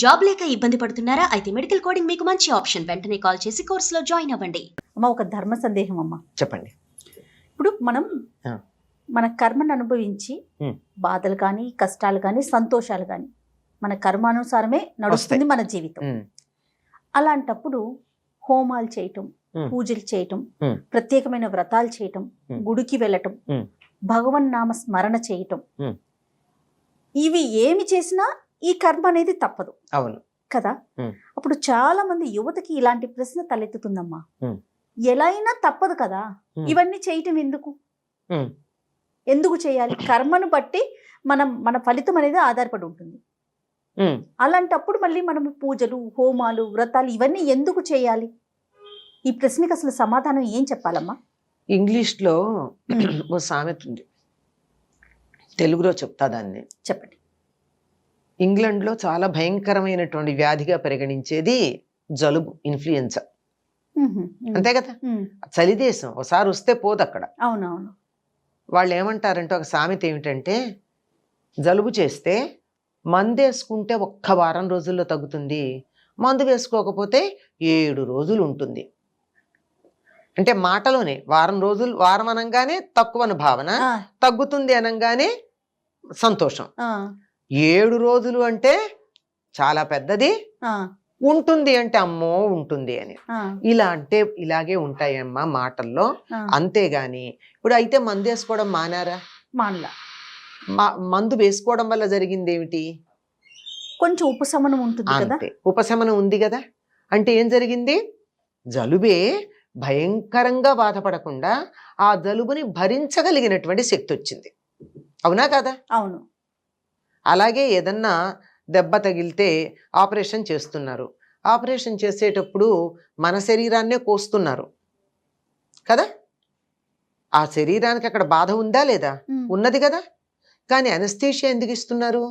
Job లేక ఇబ్బంది పడుతున్నారా? అయితే మెడికల్ కోడింగ్ మీకు మంచి ఆప్షన్. వెంటనే కాల్ చేసి కోర్సులో జాయిన్ అవ్వండి. అమ్మ, ఒక ధర్మ సందేహం అమ్మ. చెప్పండి. ఇప్పుడు మనం ఆ. మన కర్మను అనుభవించి బాధలు కానీ, కష్టాలు కానీ, సంతోషాలు కానీ మన కర్మానుసారమే నడుస్తుంది మన జీవితం. అలాంటప్పుడు హోమాలు చేయటం, పూజలు చేయటం, ప్రత్యేకమైన వ్రతాలు చేయటం, గుడికి వెళ్ళటం, భగవన్ నామ స్మరణ చేయటం, ఇవి ఏమి చేసినా ఈ కర్మ అనేది తప్పదు. అవును కదా. అప్పుడు చాలా మంది యువతకి ఇలాంటి ప్రశ్న తలెత్తుతుందమ్మా, ఎలా అయినా తప్పదు కదా, ఇవన్నీ చేయటం ఎందుకు, ఎందుకు చేయాలి? కర్మను బట్టి మన ఫలితం అనేది ఆధారపడి ఉంటుంది. అలాంటప్పుడు మళ్ళీ మనం పూజలు, హోమాలు, వ్రతాలు ఇవన్నీ ఎందుకు చేయాలి? ఈ ప్రశ్నకి అసలు సమాధానం ఏం చెప్పాలమ్మా? ఇంగ్లీష్లో ఓ సామెత ఉంది, తెలుగులో చెప్తా దాన్ని. చెప్పండి. ఇంగ్లాండ్లో చాలా భయంకరమైనటువంటి వ్యాధిగా పరిగణించేది జలుబు, ఇన్ఫ్లుయెన్జా. అంతే కదా, చలి దేశం, ఒకసారి వస్తే పోదు అక్కడ. అవునవును. వాళ్ళు ఏమంటారంటే, ఒక సామెత ఏమిటంటే, జలుబు చేస్తే మందు వేసుకుంటే ఒక్క వారం రోజుల్లో తగ్గుతుంది, మందు వేసుకోకపోతే 7 రోజులు ఉంటుంది. అంటే మాటలోనే వారం రోజులు, వారం అనగానే తక్కువని భావన, తగ్గుతుంది అనగానే సంతోషం. 7 రోజులు అంటే చాలా పెద్దది, ఉంటుంది అంటే అమ్మో ఉంటుంది అని. ఇలా అంటే ఇలాగే ఉంటాయమ్మా మాటల్లో. అంతేగాని ఇప్పుడు అయితే మందు వేసుకోవడం మానారా? మానలా. మందు వేసుకోవడం వల్ల జరిగింది ఏమిటి? కొంచెం ఉపశమనం ఉంటుంది కదా. అంతే, ఉపశమనం ఉంది కదా. అంటే ఏం జరిగింది? జలుబే భయంకరంగా బాధపడకుండా ఆ జలుబుని భరించగలిగినటువంటి శక్తి వచ్చింది. అవునా కదా? అవును. అలాగే ఏదన్నా దెబ్బ తగిలితే ఆపరేషన్ చేస్తున్నారు. ఆపరేషన్ చేసేటప్పుడు మన శరీరాన్నే కోస్తున్నారు కదా. ఆ శరీరానికి అక్కడ బాధ ఉందా లేదా? ఉన్నది కదా. కానీ అనస్థీషియా ఎందుకు ఇస్తున్నారు?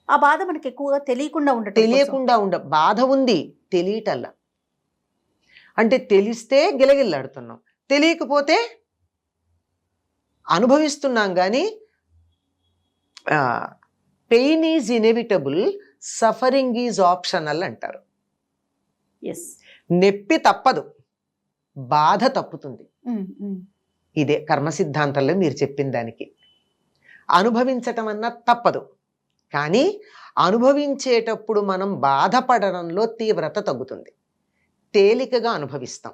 ఆ బాధ మనకి ఎక్కువగా తెలియకుండా బాధ ఉంది, తెలియటల్లా. అంటే తెలిస్తే గిలగిల్లాడుతున్నాం, తెలియకపోతే అనుభవిస్తున్నాం. కానీ pain is inevitable, suffering is optional అంటారు. నొప్పి తప్పదు, బాధ తప్పుతుంది. ఇదే కర్మ సిద్ధాంతంలో మీరు చెప్పిన దానికి. అనుభవించటం అన్న తప్పదు, కానీ అనుభవించేటప్పుడు మనం బాధపడడంలో తీవ్రత తగ్గుతుంది. తేలికగా అనుభవిస్తాం,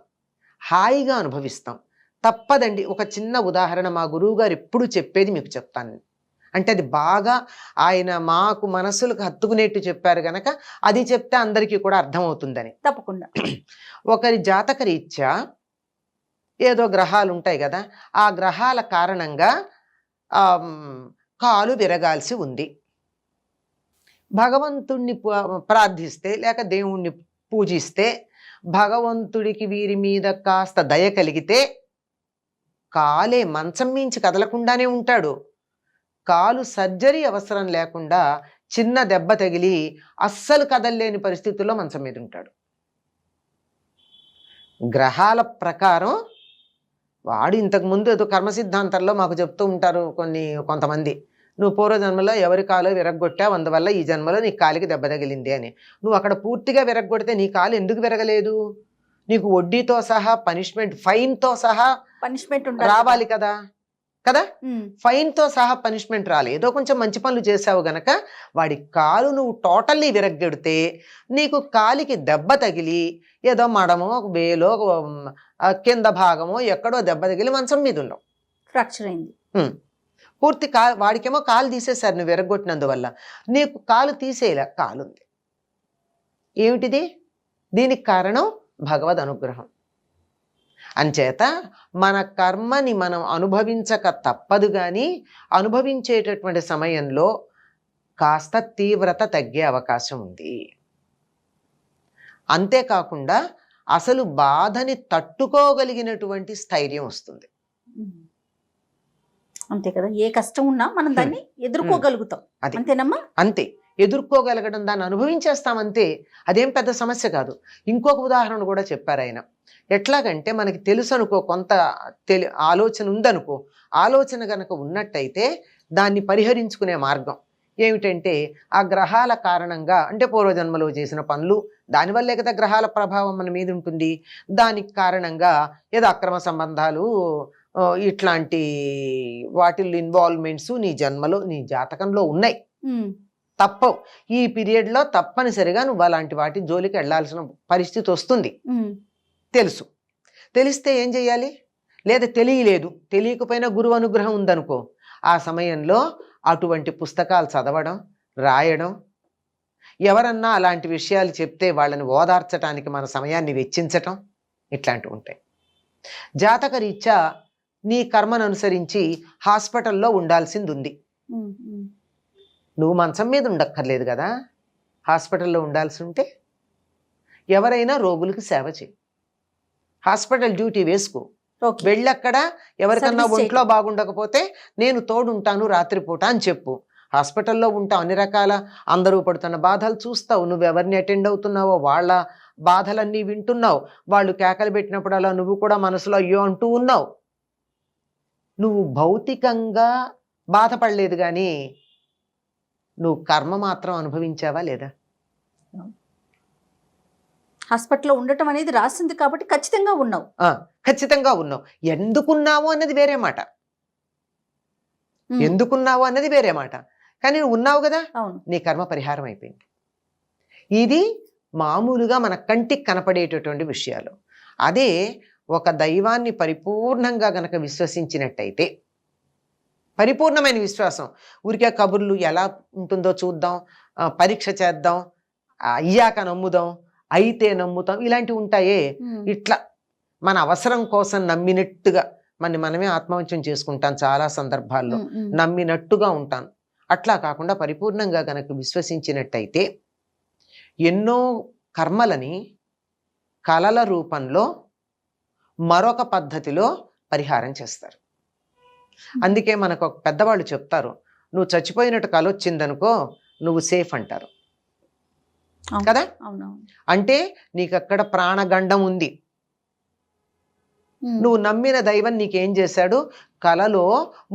హాయిగా అనుభవిస్తాం. తప్పదండి. ఒక చిన్న ఉదాహరణ మా గురువు గారు ఎప్పుడు చెప్పేది మీకు చెప్తాను. అంటే అది బాగా ఆయన మాకు మనసులకు హత్తుకునేట్టు చెప్పారు గనక అది చెప్తే అందరికీ కూడా అర్థమవుతుందని. తప్పకుండా. ఒకరి జాతక రీత్యా ఏదో గ్రహాలు ఉంటాయి కదా, ఆ గ్రహాల కారణంగా కాలు విరగాల్సి ఉంది. భగవంతుణ్ణి ప్రార్థిస్తే లేక దేవుణ్ణి పూజిస్తే భగవంతుడికి వీరి మీద కాస్త దయ కలిగితే కాలే మంచం మించి కదలకుండానే ఉంటాడు. కాలు సర్జరీ అవసరం లేకుండా చిన్న దెబ్బ తగిలి అస్సలు కదలలేని పరిస్థితుల్లో మంచం మీద ఉంటాడు. గ్రహాల ప్రకారం వాడు ఇంతకుముందు ఏదో కర్మ సిద్ధాంతంలో మాకు చెప్తూ ఉంటారు కొంతమంది, నువ్వు పూర్వజన్మలో ఎవరి కాలు విరగొట్టావు, అందువల్ల ఈ జన్మలో నీ కాలికి దెబ్బ తగిలింది అని. నువ్వు అక్కడ పూర్తిగా విరగొడితే నీ కాలు ఎందుకు విరగలేదు? నీకు వడ్డీతో సహా పనిష్మెంట్, ఫైన్తో సహా పనిష్మెంట్ రావాలి కదా. ఫైన్తో సహా పనిష్మెంట్ రాలి. ఏదో కొంచెం మంచి పనులు చేసావు గనక వాడి కాలు నువ్వు టోటల్లీ విరగ్గొడితే నీకు కాలికి దెబ్బ తగిలి ఏదో మడమో వేలో కింద భాగమో ఎక్కడో దెబ్బ తగిలి మంచం మీద ఉండవు, ఫ్రాక్చర్ అయింది. పూర్తి వాడికేమో కాలు తీసేశారు నువ్వు విరగొట్టినందువల్ల. నీకు కాలు తీసేలా కాలు ఉంది. ఏమిటిది? దీనికి కారణం భగవద్ అనుగ్రహం. అంచేత మన కర్మని మనం అనుభవించక తప్పదు. కానీ అనుభవించేటటువంటి సమయంలో కాస్త తీవ్రత తగ్గే అవకాశం ఉంది. అంతేకాకుండా అసలు బాధని తట్టుకోగలిగినటువంటి స్థైర్యం వస్తుంది. అంతే కదా. ఏ కష్టం ఉన్నా మనం దాన్ని ఎదుర్కోగలుగుతాం. అంతేనమ్మా? అంతే, ఎదుర్కోగలగడం, దాన్ని అనుభవించేస్తామంతే. అదేం పెద్ద సమస్య కాదు. ఇంకొక ఉదాహరణ కూడా చెప్పారు ఆయన. ఎట్లాగంటే మనకి తెలుసు అనుకో, కొంత ఆలోచన ఉందనుకో, ఆలోచన గనక ఉన్నట్టయితే దాన్ని పరిహరించుకునే మార్గం ఏమిటంటే ఆ గ్రహాల కారణంగా, అంటే పూర్వజన్మలో చేసిన పనులు, దానివల్లే కదా గ్రహాల ప్రభావం మన మీద ఉంటుంది. దానికి కారణంగా ఏదో అక్రమ సంబంధాలు, ఇట్లాంటి వాటిల్లో ఇన్వాల్వ్మెంట్స్ నీ జన్మలో, నీ జాతకంలో ఉన్నాయి. తప్పవు. ఈ పీరియడ్లో తప్పనిసరిగా నువ్వు అలాంటి వాటి జోలికి వెళ్లాల్సిన పరిస్థితి వస్తుంది. తెలుసు. తెలిస్తే ఏం చెయ్యాలి? లేదా తెలియలేదు, తెలియకపోయినా గురువు అనుగ్రహం ఉందనుకో, ఆ సమయంలో అటువంటి పుస్తకాలు చదవడం, రాయడం, ఎవరన్నా అలాంటి విషయాలు చెప్తే వాళ్ళని ఓదార్చడానికి మన సమయాన్ని వెచ్చించటం, ఇట్లాంటివి ఉంటాయి. జాతక రీత్యా నీ కర్మను అనుసరించి హాస్పిటల్లో ఉండాల్సింది ఉంది. నువ్వు మంచం మీద ఉండక్కర్లేదు కదా, హాస్పిటల్లో ఉండాల్సి ఉంటే ఎవరైనా రోగులకు సేవ చేయి, హాస్పిటల్ డ్యూటీ వేసుకో. వెళ్ళక్కడ ఎవరికన్నా ఒంట్లో బాగుండకపోతే నేను తోడుంటాను రాత్రిపూట అని చెప్పు. హాస్పిటల్లో ఉంటావు, అన్ని రకాల అందరూ పడుతున్న బాధలు చూస్తావు, నువ్వెవరిని అటెండ్ అవుతున్నావో వాళ్ళ బాధలన్నీ వింటున్నావు, వాళ్ళు కేకలు పెట్టినప్పుడు అలా నువ్వు కూడా మనసులో అయ్యో అంటూ ఉన్నావు. నువ్వు భౌతికంగా బాధపడలేదు కానీ నువ్వు కర్మ మాత్రం అనుభవించావా లేదా? హాస్పిటల్లో ఉండటం అనేది రాసింది కాబట్టి ఖచ్చితంగా ఉన్నావు. ఖచ్చితంగా ఉన్నావు. ఎందుకున్నావు అన్నది వేరే మాట, ఎందుకున్నావు అన్నది వేరే మాట. కానీ నువ్వు ఉన్నావు కదా, నీ కర్మ పరిహారం అయిపోయింది. ఇది మామూలుగా మన కంటికి కనపడేటటువంటి విషయాలు. అదే ఒక దైవాన్ని పరిపూర్ణంగా గనక విశ్వసించినట్టయితే, పరిపూర్ణమైన విశ్వాసం, ఊరికే కబుర్లు ఎలా ఉంటుందో చూద్దాం, పరీక్ష చేద్దాం, అయ్యాక నమ్ముదాం, అయితే నమ్ముతాం, ఇలాంటివి ఉంటాయే, ఇట్లా మన అవసరం కోసం నమ్మినట్టుగా మనమే ఆత్మవంచం చేసుకుంటాం చాలా సందర్భాల్లో, నమ్మినట్టుగా ఉంటాను. అట్లా కాకుండా పరిపూర్ణంగా గనక విశ్వసించినట్టయితే ఎన్నో కర్మలని కళల రూపంలో మరొక పద్ధతిలో పరిహారం చేస్తారు. అందుకే మనకు ఒక పెద్దవాళ్ళు చెప్తారు, నువ్వు చచ్చిపోయినట్టు కల వచ్చిందనుకో నువ్వు సేఫ్ అంటారు కదా. అంటే నీకు అక్కడ ప్రాణగండం ఉంది. నువ్వు నమ్మిన దైవం నీకేం చేశాడు? కలలో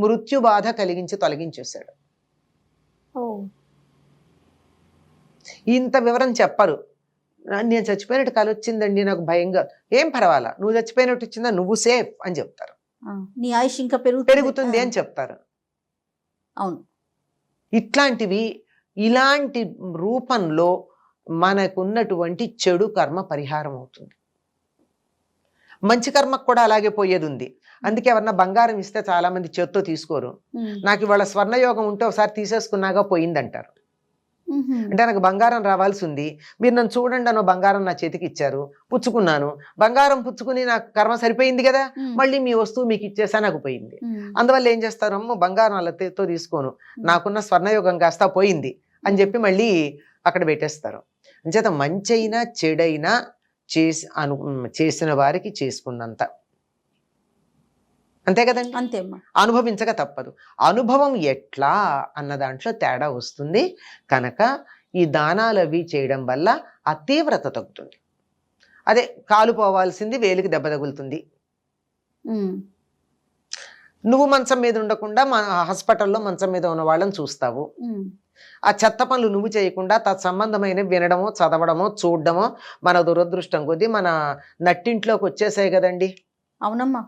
మృత్యు బాధ కలిగించి తొలగించేశాడు. ఇంత వివరం చెప్పరు. నేను చచ్చిపోయినట్టు కల వచ్చిందండి, నాకు భయంగా. ఏం పర్వాలా, నువ్వు చచ్చిపోయినట్టు వచ్చిందా, నువ్వు సేఫ్ అని చెప్తారు. నీ ఆయుష్ ఇంకా పెరుగుతుంది అని చెప్తారు. అవును. ఇట్లాంటివి, ఇలాంటి రూపంలో మనకున్నటువంటి చెడు కర్మ పరిహారం అవుతుంది. మంచి కర్మకు కూడా అలాగే పోయేది ఉంది. అందుకే ఎవరన్నా బంగారం ఇస్తే చాలా మంది చేత్తో తీసుకోరు. నాకు ఇవాళ స్వర్ణయోగం ఉంటే ఒకసారి తీసేసుకున్నాగా పోయిందంటారు. అంటే నాకు బంగారం రావాల్సి ఉంది, మీరు నన్ను చూడండి అన్న బంగారం నా చేతికి ఇచ్చారు, పుచ్చుకున్నాను, బంగారం పుచ్చుకుని నాకు కర్మ సరిపోయింది కదా, మళ్ళీ మీ వస్తువు మీకు ఇచ్చేసా నాకు పోయింది. అందువల్ల ఏం చేస్తారు, అమ్మో బంగారం అలతో తీసుకోను, నాకున్న స్వర్ణయోగం కాస్త పోయింది అని చెప్పి మళ్ళీ అక్కడ పెట్టేస్తారు. అంచేత మంచైనా చెడైనా చేసిన వారికి చేసుకున్నంత, అంతే కదండి. అంతేమ్మా. అనుభవించక తప్పదు. అనుభవం ఎట్లా అన్న దాంట్లో తేడా వస్తుంది. కనుక ఈ దానాలు అవి చేయడం వల్ల ఆ తీవ్రత తగ్గుతుంది. అదే కాలు పోవాల్సింది వేలికి దెబ్బ తగులుతుంది. నువ్వు మంచం మీద ఉండకుండా హాస్పిటల్లో మంచం మీద ఉన్న వాళ్ళని చూస్తావు. ఆ చెత్త పనులు నువ్వు చేయకుండా తత్సంబంధమైన వినడమో, చదవడమో, చూడడమో మన దురదృష్టం కొద్దీ మన నట్టింట్లోకి వచ్చేసాయి కదండి. అవునమ్మా.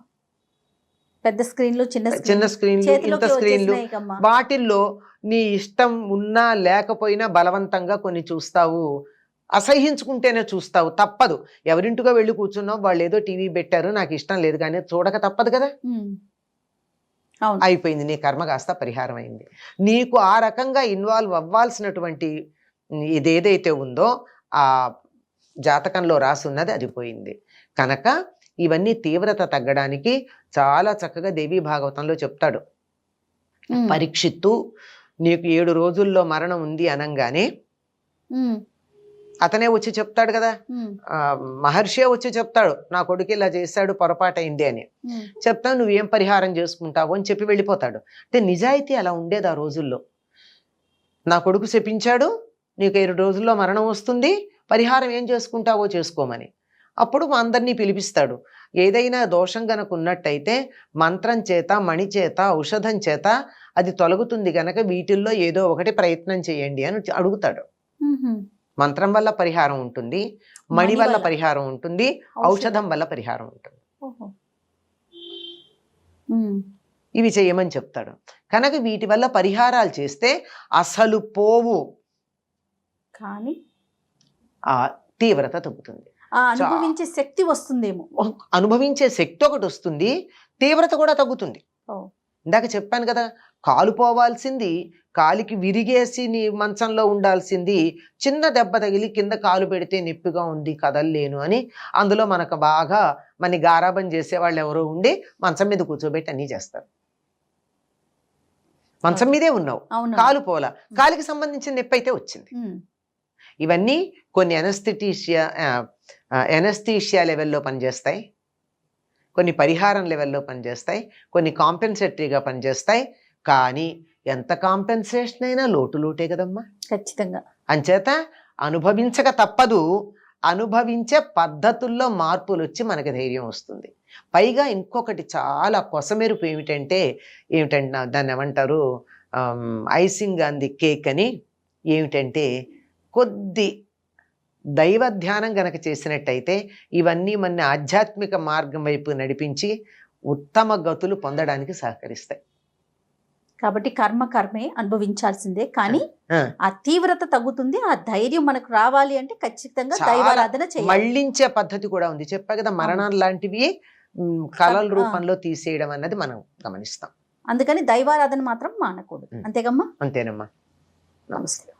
పెద్ద స్క్రీన్లు, చిన్న స్క్రీన్లు, ఇంత స్క్రీన్లు, వాటిల్లో నీ ఇష్టం ఉన్నా లేకపోయినా బలవంతంగా కొన్ని చూస్తావు. అసహించుకుంటేనే చూస్తావు, తప్పదు. ఎవరింటికో వెళ్ళి కూర్చున్నావు, వాళ్ళు ఏదో టీవీ పెట్టారు, నాకు ఇష్టం లేదు కానీ చూడక తప్పదు కదా. అయిపోయింది, నీ కర్మ కాస్త పరిహారం అయింది. నీకు ఆ రకంగా ఇన్వాల్వ్ అవ్వాల్సినటువంటి ఇదేదైతే ఉందో ఆ జాతకంలో రాసున్నది అది పోయింది. కనుక ఇవన్నీ తీవ్రత తగ్గడానికి చాలా చక్కగా దేవీ భాగవతంలో చెప్తాడు. పరీక్షిత్తు నీకు 7 రోజుల్లో మరణం ఉంది అనంగానే అతనే వచ్చి చెప్తాడు కదా, మహర్షి వచ్చి చెప్తాడు, నా కొడుకు ఇలా చేశాడు, పొరపాటు అయింది అని చెప్తాను, నువ్వేం పరిహారం చేసుకుంటావు అని చెప్పి వెళ్ళిపోతాడు. అంటే నిజాయితీ అలా ఉండేది ఆ రోజుల్లో. నా కొడుకు శపించాడు, నీకు 7 రోజుల్లో మరణం వస్తుంది, పరిహారం ఏం చేసుకుంటావో చేసుకోమని. అప్పుడు అందరినీ పిలిపిస్తాడు. ఏదైనా దోషం గనక ఉన్నట్టయితే మంత్రం చేత, మణి చేత, ఔషధం చేత అది తొలగుతుంది గనక వీటిల్లో ఏదో ఒకటి ప్రయత్నం చేయండి అని అడుగుతాడు. మంత్రం వల్ల పరిహారం ఉంటుంది, మణి వల్ల పరిహారం ఉంటుంది, ఔషధం వల్ల పరిహారం ఉంటుంది. ఇవి చేయమని చెప్తాడు. కనుక వీటి వల్ల పరిహారాలు చేస్తే అసలు పోవు, కానీ ఆ తీవ్రత తగ్గుతుంది. అనుభవించే శక్తి వస్తుందేమో. అనుభవించే శక్తి ఒకటి వస్తుంది, తీవ్రత కూడా తగ్గుతుంది. ఇందాక చెప్పాను కదా, కాలు పోవాల్సింది, కాలికి విరిగేసి నీ మంచంలో ఉండాల్సింది చిన్న దెబ్బ తగిలి కింద కాలు పెడితే నొప్పిగా ఉంది కదల్లేను అని అందులో మనకు బాగా మన గారాబం చేసేవాళ్ళు ఎవరో ఉండి మంచం మీద కూర్చోబెట్టి అన్నీ చేస్తారు. మంచం మీదే ఉన్నావు, కాలు పోలా, కాలికి సంబంధించిన నొప్పి అయితే వచ్చింది. ఇవన్నీ కొన్ని ఎనస్థీషియా లెవెల్లో పనిచేస్తాయి, కొన్ని పరిహారం లెవెల్లో పనిచేస్తాయి, కొన్ని కాంపెన్సేటరీగా పనిచేస్తాయి. కానీ ఎంత కాంపెన్సేషన్ అయినా లోటే కదమ్మా. ఖచ్చితంగా. అంచేత అనుభవించక తప్పదు. అనుభవించే పద్ధతుల్లో మార్పులు వచ్చి మనకి ధైర్యం వస్తుంది. పైగా ఇంకొకటి చాలా కొసమెరుపు ఏమిటంటే దాన్ని ఏమంటారు, ఐసింగ్ ఆన్ ది కేక్ అని. ఏమిటంటే కొద్ది దైవ ధ్యానం గనక చేసినట్టయితే ఇవన్నీ మన ఆధ్యాత్మిక మార్గం వైపు నడిపించి ఉత్తమ గతులు పొందడానికి సహకరిస్తాయి. కాబట్టి కర్మే అనుభవించాల్సిందే, కానీ ఆ తీవ్రత తగ్గుతుంది. ఆ ధైర్యం మనకు రావాలి అంటే ఖచ్చితంగా దైవారాధన చేయాలి. మళ్ళించే పద్ధతి కూడా ఉంది. చెప్పా కదా, మరణాలు లాంటివి కళల రూపంలో తీసేయడం అన్నది మనం గమనిస్తాం. అందుకని దైవారాధన మాత్రం మానకూడదు. అంతేగమ్మా? అంతేనమ్మా. నమస్తే.